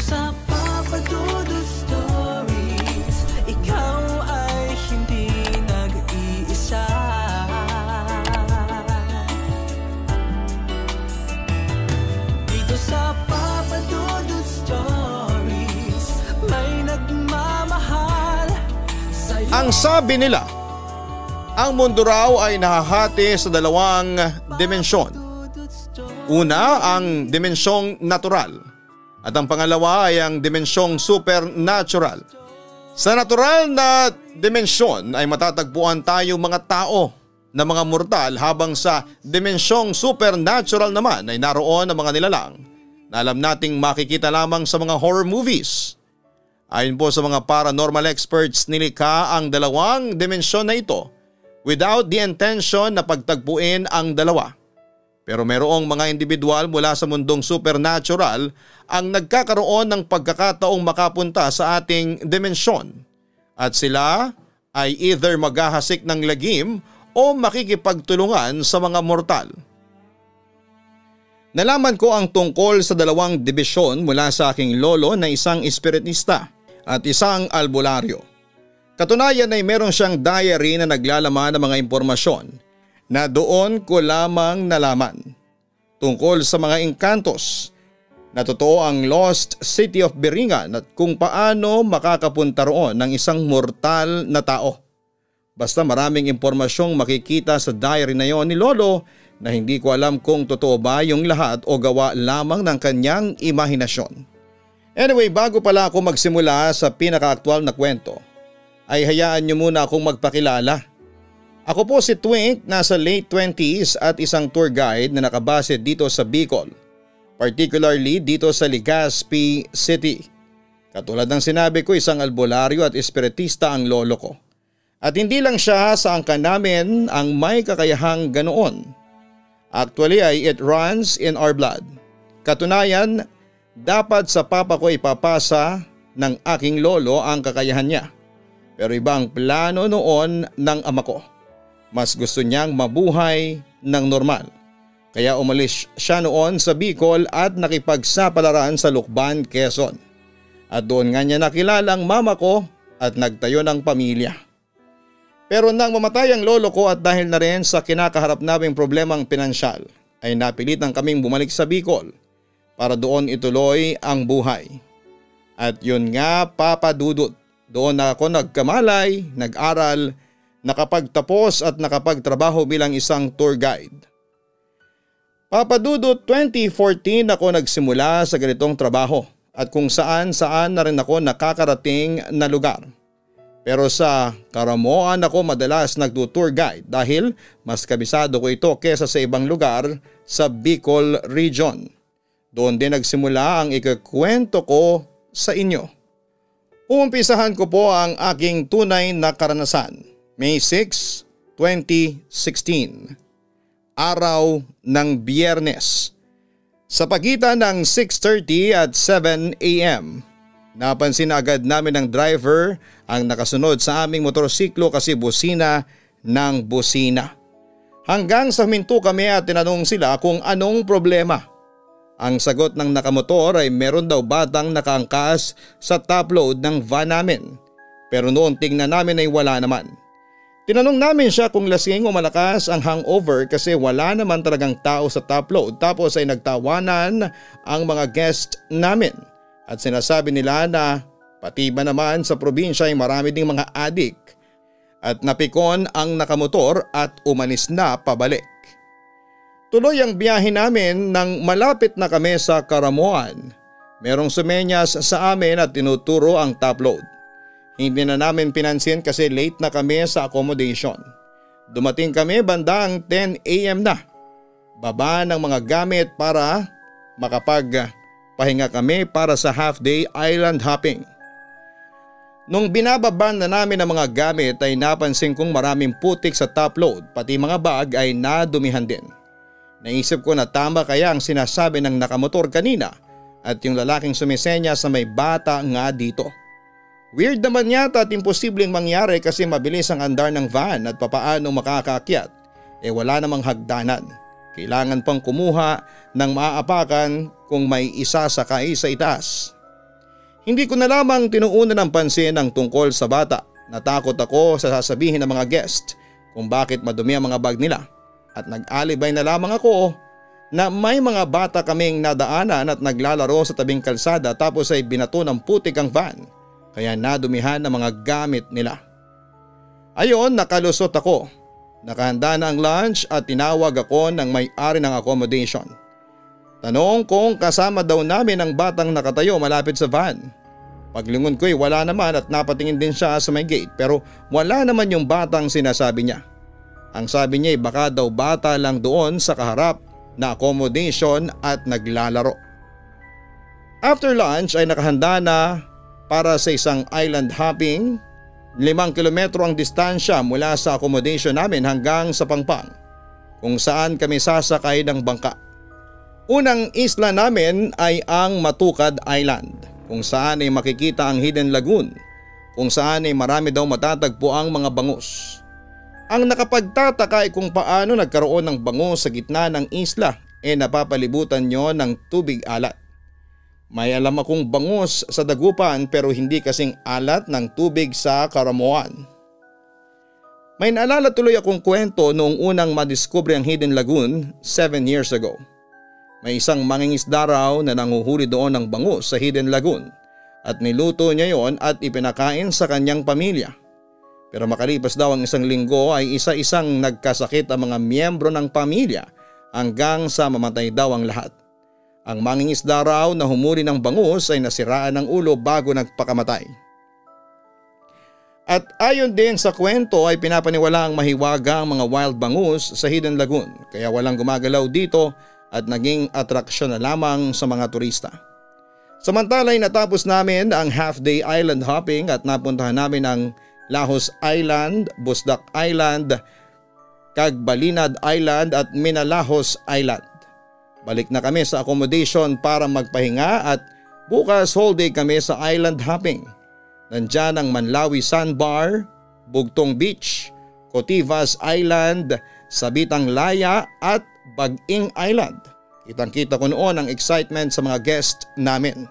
sa Papa Dudut Stories, ikaw ay hindi nag-iisa. Dito sa Papa Dudut Stories, may nagmamahal sa'yo. Ang sabi nila, ang mundo raw ay nahahati sa dalawang dimensyon. Una, ang dimensyong natural at ang pangalawa ay ang dimensyong supernatural. Sa natural na dimensyon ay matatagpuan tayo mga tao na mga mortal, habang sa dimensyong supernatural naman ay naroon ang mga nilalang na alam nating makikita lamang sa mga horror movies. Ayon po sa mga paranormal experts, nilikha ang dalawang dimensyon na ito without the intention na pagtagpuin ang dalawa. Pero mayroong mga individual mula sa mundong supernatural ang nagkakaroon ng pagkakataong makapunta sa ating dimensyon, at sila ay either maghahasik ng lagim o makikipagtulungan sa mga mortal. Nalaman ko ang tungkol sa dalawang dibisyon mula sa aking lolo na isang espiritista at isang albularyo. Katunayan ay meron siyang diary na naglalaman ng mga impormasyon na doon ko lamang nalaman tungkol sa mga engkantos na totoo ang Lost City of Biringan at kung paano makakapunta roon ng isang mortal na tao. Basta maraming impormasyong makikita sa diary na yon ni Lolo na hindi ko alam kung totoo ba yung lahat o gawa lamang ng kanyang imahinasyon. Anyway, bago pala ako magsimula sa pinaka-aktual na kwento, ay hayaan niyo muna akong magpakilala. Ako po si Twink, nasa late 20s at isang tour guide na nakabase dito sa Bicol, particularly dito sa Legazpi City. Katulad ng sinabi ko, isang albularyo at espiritista ang lolo ko. At hindi lang siya sa angkan namin ang may kakayahang ganoon. Actually ay it runs in our blood. Katunayan, dapat sa papa ko ipapasa ng aking lolo ang kakayahan niya. Pero ibang plano noon ng ama ko. Mas gusto niyang mabuhay ng normal. Kaya umalis siya noon sa Bicol at nakipagsapalaran sa Lukban, Quezon. At doon nga niya nakilala ang mama ko at nagtayo ng pamilya. Pero nang mamatay ang lolo ko at dahil na rin sa kinakaharap naming problemang pinansyal, ay napilitan kaming bumalik sa Bicol para doon ituloy ang buhay. At yun nga, Papa Dudut, doon na ako nagkamalay, nag-aral, nakapagtapos at nakapagtrabaho bilang isang tour guide. Papa Dudut, 2014 ako nagsimula sa ganitong trabaho at kung saan na rin ako nakakarating na lugar. Pero sa Karamoan ako madalas nagdo-tour guide dahil mas kabisado ko ito kesa sa ibang lugar sa Bicol region. Doon din nagsimula ang ikukwento ko sa inyo. Umpisahan ko po ang aking tunay na karanasan. May 6, 2016. Araw ng Biyernes. Sa pagitan ng 6:30 at 7 a.m. Napansin agad namin ng driver ang nakasunod sa aming motorsiklo kasi busina ng busina. Hanggang sa huminto kami at tinanong sila kung anong problema. Ang sagot ng nakamotor ay meron daw batang nakaangkas sa top load ng van namin. Pero noong tingnan namin ay wala naman. Tinanong namin siya kung lasing o malakas ang hangover kasi wala naman talagang tao sa top load, tapos ay nagtawanan ang mga guest namin. At sinasabi nila na pati ba naman sa probinsya ay marami ding mga adik. At napikon ang nakamotor at umalis na pabalik. Tuloy ang biyahe namin nang malapit na kami sa Karamoan. Merong sumenyas sa amin at tinuturo ang top load. Hindi na namin pinansin kasi late na kami sa accommodation. Dumating kami bandang 10 a.m. na. Baba ng mga gamit para makapagpahinga kami para sa half-day island hopping. Nung binababa na namin ang mga gamit ay napansin kong maraming putik sa top load, pati mga bag ay nadumihan din. Naisip ko na tama kaya ang sinasabi ng nakamotor kanina at yung lalaking sumisenya sa may bata nga dito. Weird naman yata at imposibleng mangyari kasi mabilis ang andar ng van at papaano makakaakyat. Wala namang hagdanan. Kailangan pang kumuha ng maaapakan kung may isa sakay sa itaas. Hindi ko na lamang tinuunan ng pansin ang tungkol sa bata. Natakot ako sa sasabihin ng mga guest kung bakit madumi ang mga bag nila at nag-alibay na lamang ako na may mga bata kaming nadaanan at naglalaro sa tabing kalsada tapos ay binato ng putik ang van kaya nadumihan ang mga gamit nila. Ayon, nakalusot ako. Nakahanda na ang lunch at tinawag ako ng may-ari ng accommodation. Tanong kung kasama daw namin ang batang nakatayo malapit sa van. Paglingon ko'y wala naman at napatingin din siya sa may gate pero wala naman yung batang sinasabi niya. Ang sabi niya ay baka daw bata lang doon sa kaharap na accommodation at naglalaro. After lunch ay nakahanda na para sa isang island hopping. 5 kilometro ang distansya mula sa accommodation namin hanggang sa Pangpang kung saan kami sasakay ng bangka. Unang isla namin ay ang Matukad Island kung saan ay makikita ang Hidden Lagoon kung saan ay marami daw matatagpo ang mga bangus. Ang nakapagtataka ay kung paano nagkaroon ng bangus sa gitna ng isla napapalibutan nyo ng tubig alat. May alam akong bangus sa Dagupan pero hindi kasing alat ng tubig sa Karamoan. May naalala tuloy akong kwento noong unang madiskubre ang Hidden Lagoon 7 years ago. May isang mangingisda raw na nanguhuli doon ng bangus sa Hidden Lagoon at niluto niya yon at ipinakain sa kanyang pamilya. Pero makalipas daw ang 1 linggo ay isa-isang nagkasakit ang mga miyembro ng pamilya hanggang sa mamatay daw ang lahat. Ang mangingisda raw na humuli ng bangus ay nasiraan ng ulo bago nagpakamatay. At ayon din sa kwento ay pinapaniwala ang mahiwaga ang mga wild bangus sa Hidden Lagoon kaya walang gumagalaw dito at naging atraksyon na lamang sa mga turista. Samantala ay natapos namin ang half-day island hopping at napuntahan namin ang Lahos Island, Busdak Island, Cagbalinad Island at Minalahos Island. Balik na kami sa accommodation para magpahinga at bukas whole day kami sa island hopping. Nandyan ang Manlawi Sandbar, Bugtong Beach, Cotivas Island, Sabitang Laya at Bag-ing Island. Kitang-kita ko noon ang excitement sa mga guest namin.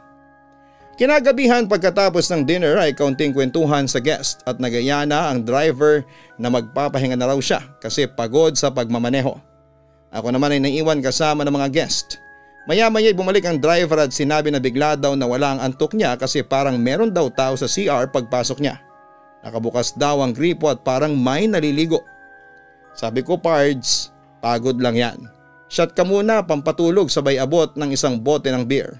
Kinagabihan pagkatapos ng dinner ay kaunting kwentuhan sa guest at nagaya na ang driver na magpapahinga na raw siya kasi pagod sa pagmamaneho. Ako naman ay naiwan kasama ng mga guest. Maya-maya bumalik ang driver at sinabi na bigla daw na wala ang antok niya kasi parang meron daw tao sa CR pagpasok niya. Nakabukas daw ang gripo at parang may naliligo. Sabi ko, Pards, pagod lang yan. Shot ka muna, pampatulog sabay abot ng isang bote ng beer.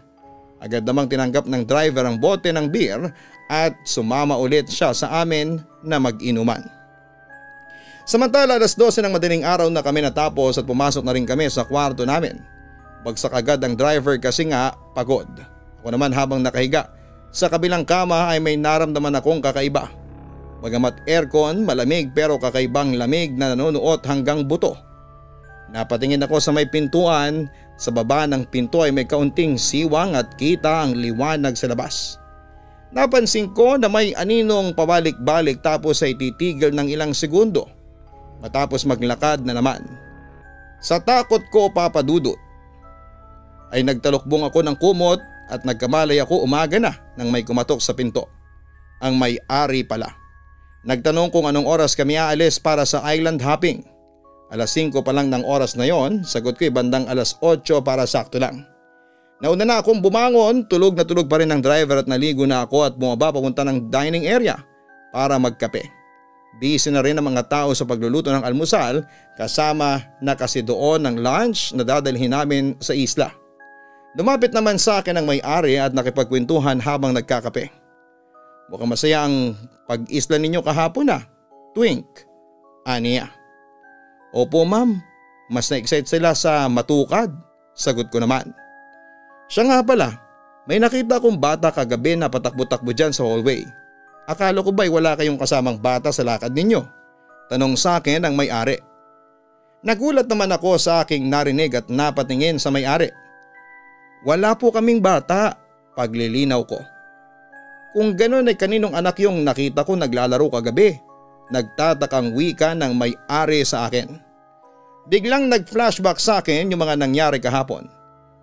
Agad namang tinanggap ng driver ang bote ng beer at sumama ulit siya sa amin na mag-inuman. Samantala 12:00 ng madaling araw na kami natapos at pumasok na rin kami sa kwarto namin. Bagsak agad ang driver kasi nga pagod. Ako naman habang nakahiga sa kabilang kama ay may naramdaman akong kakaiba. Bagamat aircon, malamig pero kakaibang lamig na nanonuot hanggang buto. Napatingin ako sa may pintuan, sa baba ng pinto ay may kaunting siwang at kita ang liwanag sa labas. Napansin ko na may aninong pabalik-balik tapos ay titigil ng ilang segundo. Matapos maglakad na naman. Sa takot ko, papadudot, ay nagtalukbong ako ng kumot at nagkamalay ako umaga na nang may kumatok sa pinto. Ang may-ari pala. Nagtanong kung anong oras kami aalis para sa island hopping. 5:00 pa lang ng oras na yon, sagot ko bandang 8:00 para sakto lang. Nauna na akong bumangon, tulog na tulog pa rin ang driver at naligo na ako at bumaba papunta ng dining area para magkape. Busy na rin ang mga tao sa pagluluto ng almusal kasama na kasi doon ng lunch na dadalhin namin sa isla. Lumapit naman sa akin ang may-ari at nakipagkwentuhan habang nagkakape. Mukhang masaya ang pag-isla ninyo kahapon na, Twink, aniya. Opo ma'am, mas na-excite sila sa Matukad, sagot ko naman. Siya nga pala, may nakita akong bata kagabi na patakbo-takbo dyan sa hallway. Akala ko ba'y wala kayong kasamang bata sa lakad ninyo? Tanong sa akin ang may-ari. Nagulat naman ako sa aking narinig at napatingin sa may-ari. Wala po kaming bata, paglilinaw ko. Kung gano'n ay kaninong anak yung nakita ko naglalaro kagabi? Nagtatakang wika ng may-ari sa akin. Biglang nag-flashback sa akin yung mga nangyari kahapon.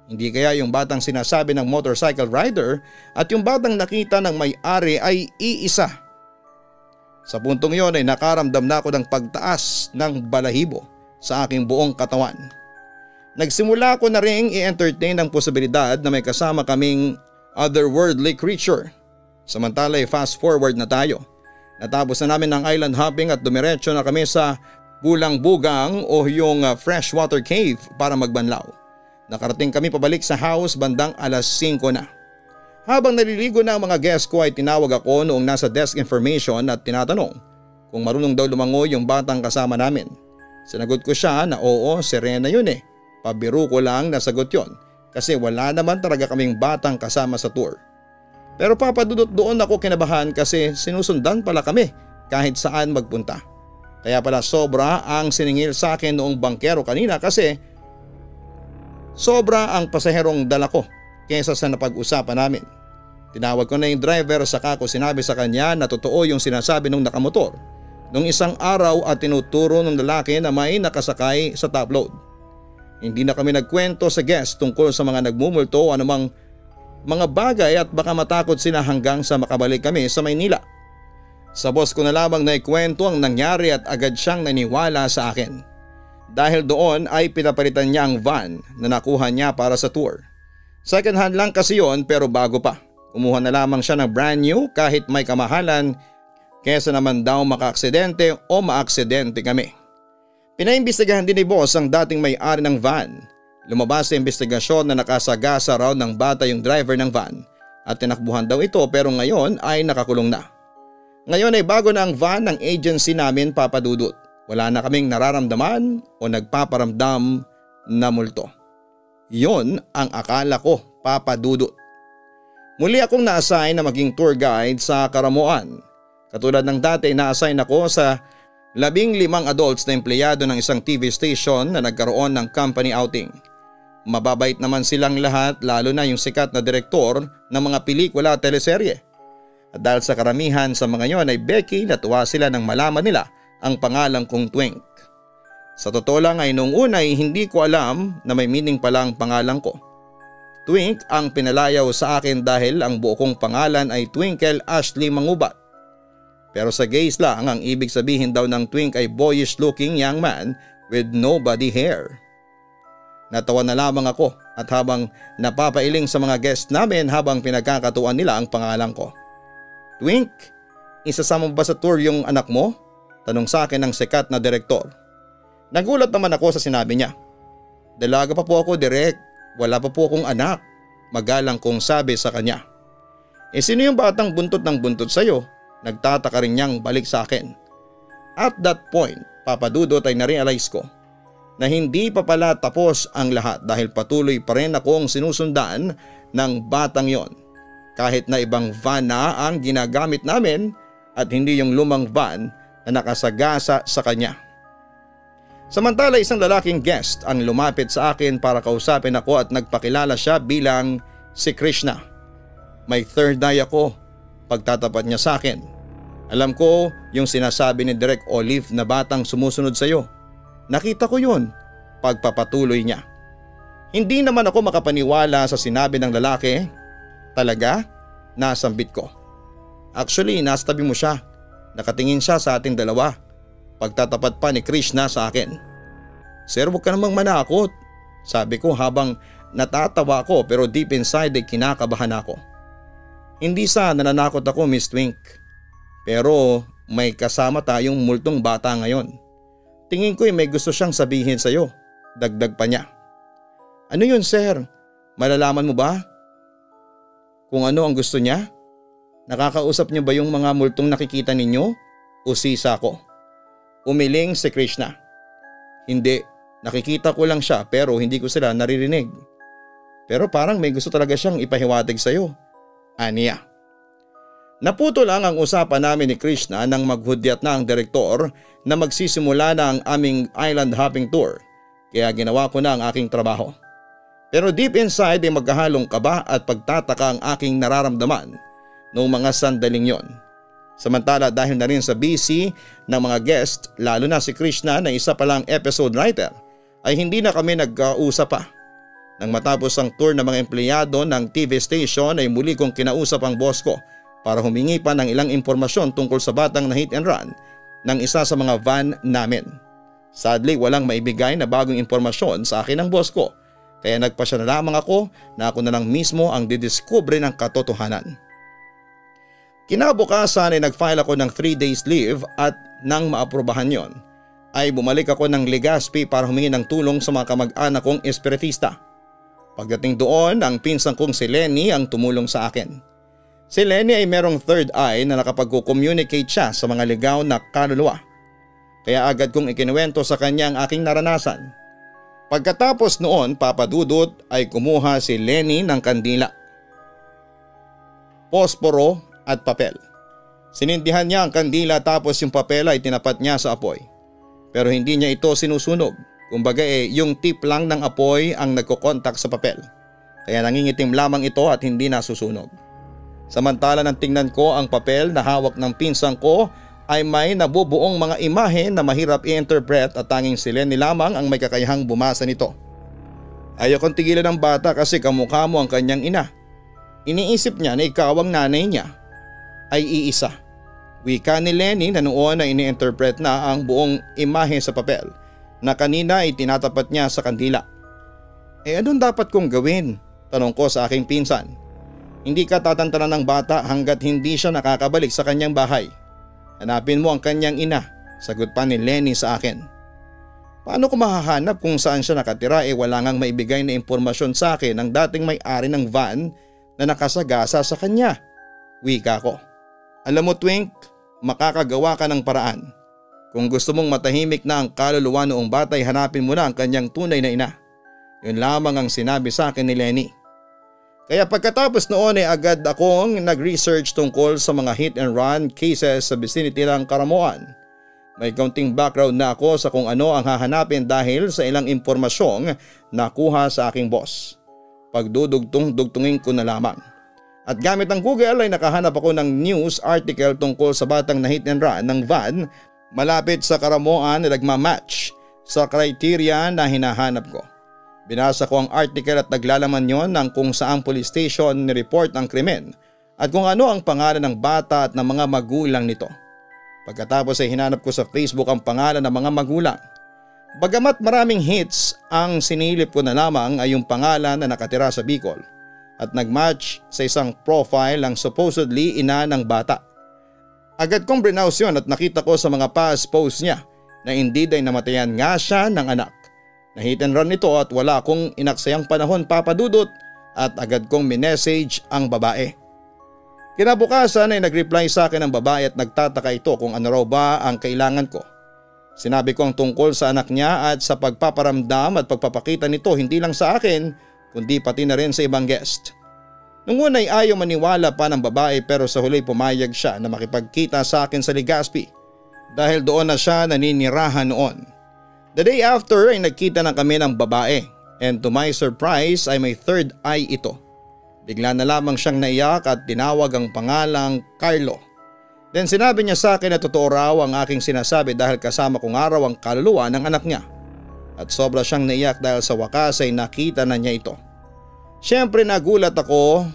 Hindi kaya yung batang sinasabi ng motorcycle rider at yung batang nakita ng may-ari ay iisa? Sa puntong yon ay nakaramdam na ako ng pagtaas ng balahibo sa aking buong katawan. Nagsimula ko na ring i-entertain ang posibilidad na may kasama kaming otherworldly creature. Samantala ay fast forward na tayo. Natapos na namin ang island hopping at dumiretso na kami sa Bulang-Bugang o yung freshwater cave para magbanlaw. Nakarating kami pabalik sa house bandang alas 5 na. Habang naliligo na ang mga guests ko ay tinawag ako noong nasa desk information at tinatanong kung marunong daw lumangoy yung batang kasama namin. Sinagot ko siya na oo, Serena yun eh. Pabiro ko lang nasagot yon kasi wala naman talaga kaming batang kasama sa tour. Pero papadudot doon ako kinabahan kasi sinusundan pala kami kahit saan magpunta. Kaya pala sobra ang siningil sa akin noong bangkero kanina kasi sobra ang pasaherong dala ko kaysa sa napag-usapan namin. Tinawag ko na yung driver saka ko sinabi sa kanya na totoo yung sinasabi ng nakamotor nung isang araw at tinuturo ng lalaki na may nakasakay sa top load. Hindi na kami nagkwento sa guest tungkol sa mga nagmumulto o anumang mga bagay at baka matakot sila hanggang sa makabalik kami sa Maynila. Sa boss ko na lamang naikwento ang nangyari at agad siyang naniwala sa akin. Dahil doon ay pinapalitan niya ang van na nakuha niya para sa tour. Second hand lang kasi yon pero bago pa. Kumuha na lamang siya ng brand new kahit may kamahalan kesa naman daw makaaksidente o maaksidente kami. Pinaimbestigahan din ni boss ang dating may-ari ng van. Lumabas sa investigasyon na nakasagasa raw ng bata yung driver ng van at tinakbuhan daw ito pero ngayon ay nakakulong na. Ngayon ay bago na ang van ng agency namin, Papa Dudut. Wala na kaming nararamdaman o nagpaparamdam na multo. Yon ang akala ko, Papa Dudut. Muli akong na-assign na maging tour guide sa Karamoan. Katulad ng dati na-assign ako sa 15 adults na empleyado ng isang TV station na nagkaroon ng company outing. Mababait naman silang lahat lalo na yung sikat na direktor ng mga pelikula at teleserye. At dahil sa karamihan sa mga yon ay Becky, natuwa sila nang malaman nila ang pangalan kong Twink. Sa totoo lang ay noong una ay hindi ko alam na may meaning pala ang pangalan ko. Twink ang pinalayaw sa akin dahil ang buo kong pangalan ay Twinkle Ashley Mangubat. Pero sa gays lang ang ibig sabihin daw ng Twink ay boyish looking young man with no body hair. Natawa na lamang ako at habang napapailing sa mga guest namin habang pinagkakatuan nila ang pangalan ko. Twink, isasama mo ba sa tour yung anak mo? Tanong sa akin ng sikat na direktor. Nagulat naman ako sa sinabi niya. Dalaga pa po ako, direk. Wala pa po akong anak. Magalang kong sabi sa kanya. Sino yung batang buntot ng buntot sa'yo? Nagtataka rin niyang balik sa akin. At that point, Papa Dudut ay narealize ko na hindi pa pala tapos ang lahat dahil patuloy pa rin akong sinusundan ng batang yon. Kahit na ibang van na ang ginagamit namin at hindi yung lumang van na nakasagasa sa kanya. Samantala isang lalaking guest ang lumapit sa akin para kausapin ako at nagpakilala siya bilang si Krishna. May third eye ako pagtatapat niya sa akin. Alam ko yung sinasabi ni Direk Olive na batang sumusunod sa iyo. Nakita ko yun pagpapatuloy niya. Hindi naman ako makapaniwala sa sinabi ng lalaki. Talaga? Nasambit ko. Actually, nasa tabi mo siya. Nakatingin siya sa ating dalawa. Pagtatapat pa ni Krishna sa akin. Sir, huwag ka namang manakot. Sabi ko habang natatawa ako pero deep inside ay kinakabahan ako. Hindi sa nananakot ako, Miss Twink. Pero may kasama tayong multong bata ngayon. Tingin ko may gusto siyang sabihin sa iyo. Dagdag pa niya. Ano yun, sir? Malalaman mo ba? Kung ano ang gusto niya? Nakakausap niyo ba yung mga multong nakikita ninyo? O sisa ko? Umiling si Krishna. Hindi, nakikita ko lang siya pero hindi ko sila naririnig. Pero parang may gusto talaga siyang ipahiwatig sa iyo. Aniya. Naputo lang ang usapan namin ni Krishna nang maghudyat na ang direktor na magsisimula na ang aming island hopping tour kaya ginawa ko na ang aking trabaho. Pero deep inside ay magkahalong kaba at pagtataka ang aking nararamdaman noong mga sandaling yon. Samantala dahil na rin sa busy ng mga guest lalo na si Krishna na isa palang episode writer ay hindi na kami nagkausap pa. Nang matapos ang tour ng mga empleyado ng TV station ay muli kong kinausap ang boss ko para humingi pa ng ilang impormasyon tungkol sa batang na hit and run ng isa sa mga van namin. Sadly, walang maibigay na bagong impormasyon sa akin ng boss ko, kaya nagpasya na lamang ako na ako na lang mismo ang didiskubre ng katotohanan. Kinabukasan ay nag-file ako ng 3 days leave at nang maaprubahan yon, ay bumalik ako ng Legazpi para humingi ng tulong sa mga kamag-anak kong espiritista. Pagdating doon, ang pinsan kong si Lenny ang tumulong sa akin. Si Lenny ay merong third eye na nakapag-communicate siya sa mga ligaw na kaluluwa. Kaya agad kong ikinuwento sa kanya ang aking naranasan. Pagkatapos noon, Papa Dudut, ay kumuha si Lenny ng kandila, posporo at papel. Sinindihan niya ang kandila tapos yung papel ay tinapat niya sa apoy. Pero hindi niya ito sinusunog. Kumbaga yung tip lang ng apoy ang nagkokontak sa papel. Kaya nangingitim lamang ito at hindi nasusunog. Samantala nang tingnan ko ang papel na hawak ng pinsan ko ay may nabubuong mga imahe na mahirap i-interpret at tanging si Lenny lamang ang may kakayahang bumasa nito. Ayokong tigilan ng bata kasi kamukha mo ang kanyang ina. Iniisip niya na ikaw ang nanay niya ay iisa. Wika ni Lenny na noon na ini-interpret na ang buong imahe sa papel na kanina ay tinatapat niya sa kandila. Anong dapat kong gawin? Tanong ko sa aking pinsan. Hindi ka tatantanan ng bata hanggat hindi siya nakakabalik sa kanyang bahay. Hanapin mo ang kanyang ina, sagot pa ni Lenny sa akin. Paano ko mahahanap kung saan siya nakatira wala ngang maibigay na impormasyon sa akin ng dating may-ari ng van na nakasagasa sa kanya? Wika ko. Alam mo Twink, makakagawa ka ng paraan. Kung gusto mong matahimik na ang kaluluwa noong bata ay hanapin mo na ang kanyang tunay na ina. Yun lamang ang sinabi sa akin ni Lenny. Kaya pagkatapos noon ay agad akong nag-research tungkol sa mga hit and run cases sa vicinity ng Karamoan. May kaunting background na ako sa kung ano ang hahanapin dahil sa ilang impormasyong nakuha sa aking boss. Pagdudugtong-dugtungin ko na lamang. At gamit ang Google ay nakahanap ako ng news article tungkol sa batang na hit and run ng van malapit sa Karamoan na nagmamatch sa kriteria na hinahanap ko. Binasa ko ang article at naglalaman yon ng kung saang police station ni-report ang krimen at kung ano ang pangalan ng bata at ng mga magulang nito. Pagkatapos ay hinanap ko sa Facebook ang pangalan ng mga magulang. Bagamat maraming hits, ang sinilip ko na lamang ay yung pangalan na nakatira sa Bicol at nagmatch sa isang profile ang supposedly ina ng bata. Agad kong browse yun at nakita ko sa mga past posts niya na indeed ay namatayan nga siya ng anak. Na hit and run nito at wala akong inaksayang panahon papadudot at agad kong minessage ang babae. Kinabukasan ay nag-reply sa akin ang babae at nagtataka ito kung ano raw ba ang kailangan ko. Sinabi ko ang tungkol sa anak niya at sa pagpaparamdam at pagpapakita nito hindi lang sa akin kundi pati na rin sa ibang guest. Nung una ay ayaw maniwala pa ng babae pero sa huli pumayag siya na makipagkita sa akin sa Legazpi dahil doon na siya naninirahan noon. The day after ay nagkita na kami ng babae and to my surprise ay may third eye ito. Bigla na lamang siyang naiyak at tinawag ang pangalang Carlo. Then sinabi niya sa akin na totoo raw ang aking sinasabi dahil kasama ko nga raw ang kaluluwa ng anak niya. At sobra siyang naiyak dahil sa wakas ay nakita na niya ito. Siyempre nagulat ako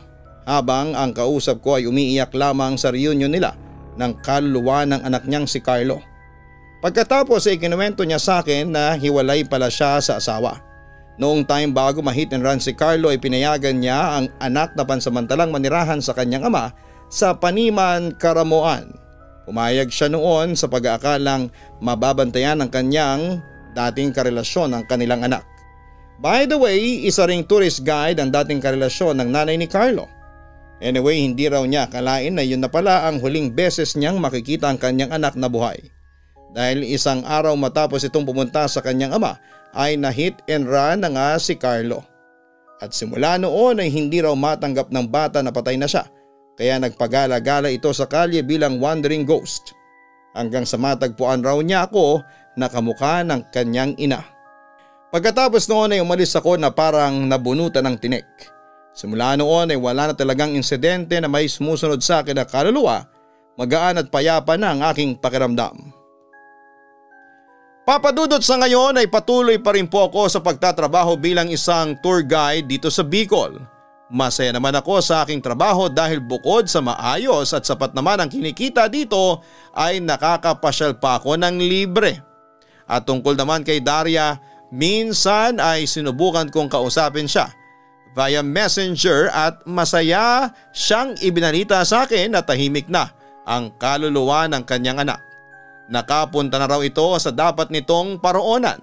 habang ang kausap ko ay umiiyak lamang sa reunion nila ng kaluluwa ng anak niyang si Carlo. Pagkatapos ay kinuwento niya sa akin na hiwalay pala siya sa asawa. Noong time bago ma-hit and run si Carlo ay pinayagan niya ang anak na pansamantalang manirahan sa kanyang ama sa Paniman, Karamoan. Pumayag siya noon sa pag-aakalang mababantayan ng kanyang dating karelasyon ng kanilang anak. By the way, isa ring tourist guide ang dating karelasyon ng nanay ni Carlo. Anyway, hindi raw niya akalain na yun na pala ang huling beses niyang makikita ang kanyang anak na buhay. Dahil isang araw matapos itong pumunta sa kanyang ama ay na-hit and run na nga si Carlo. At simula noon ay hindi raw matanggap ng bata na patay na siya kaya nagpagala-gala ito sa kalye bilang wandering ghost. Hanggang sa matagpuan raw niya ako na kamukha ng kanyang ina. Pagkatapos noon ay umalis ako na parang nabunutan ng tinik. Simula noon ay wala na talagang insidente na may sumusunod sa akin na kaluluwa, magaan at payapa na ang aking pakiramdam. Papa Dudut, sa ngayon ay patuloy pa rin po ako sa pagtatrabaho bilang isang tour guide dito sa Bicol. Masaya naman ako sa aking trabaho dahil bukod sa maayos at sapat naman ang kinikita dito ay nakakapasyal pa ako ng libre. At tungkol naman kay Daria, minsan ay sinubukan kong kausapin siya via messenger at masaya siyang ibinalita sa akin na tahimik na ang kaluluwa ng kanyang anak. Nakapunta na raw ito sa dapat nitong paroonan.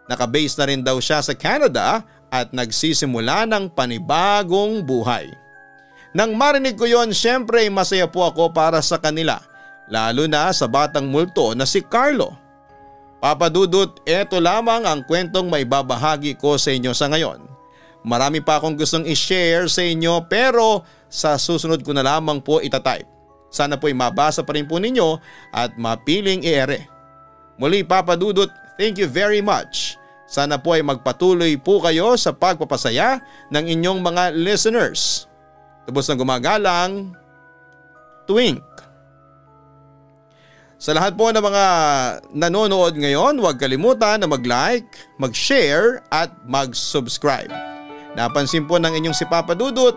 Nakabase na rin daw siya sa Canada at nagsisimula ng panibagong buhay. Nang marinig ko yon, syempre masaya po ako para sa kanila, lalo na sa batang multo na si Carlo. Papa Dudut, eto lamang ang kwentong maibabahagi ko sa inyo sa ngayon. Marami pa akong gustong i-share sa inyo pero sa susunod ko na lamang po itatype. Sana po'y mabasa pa rin po ninyo at mapiling i-ere. Muli Papa Dudut, thank you very much. Sana po ay magpatuloy po kayo sa pagpapasaya ng inyong mga listeners. Tubos ng gumagalang, Twink. Sa lahat po ng mga nanonood ngayon, huwag kalimutan na mag-like, mag-share at mag-subscribe. Napansin po ng inyong si Papa Dudut,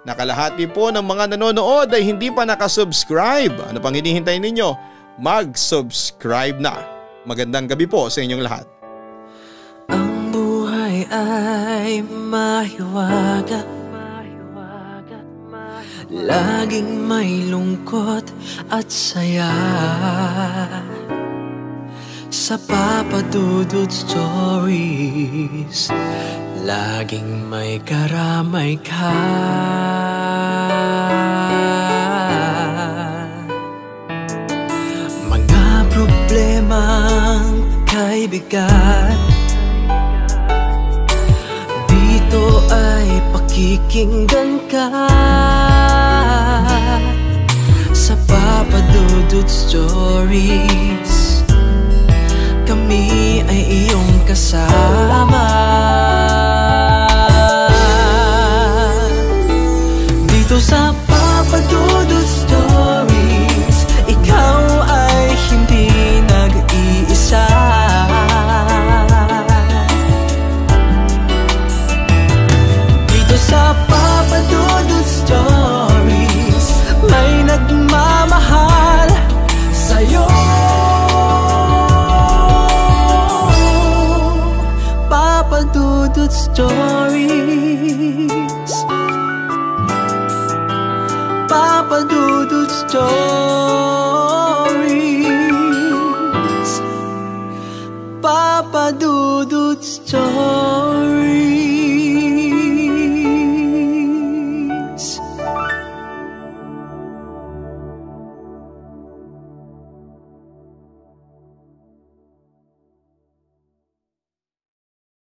nakalahati po ng mga nanonood ay hindi pa nakasubscribe. Ano pang hinihintay ninyo? Mag-subscribe na. Magandang gabi po sa inyong lahat. Ang buhay ay mahiwaga, laging may lungkot at saya. Sa Papa Dudut Stories, laging may karamay ka. Mga problemang kay bigat, dito ay pakikinggan ka. Sa Papa Dudut Stories, kami ay iyong kasama. Dito sa Papa Dudut Stories, ikaw ay hindi nag-iisa. Dito sa Papa Dudut Stories, may nagmamahal sa'yo. Papa Dudut Stories, Papa Dudut Stories, Papa Dudut Stories.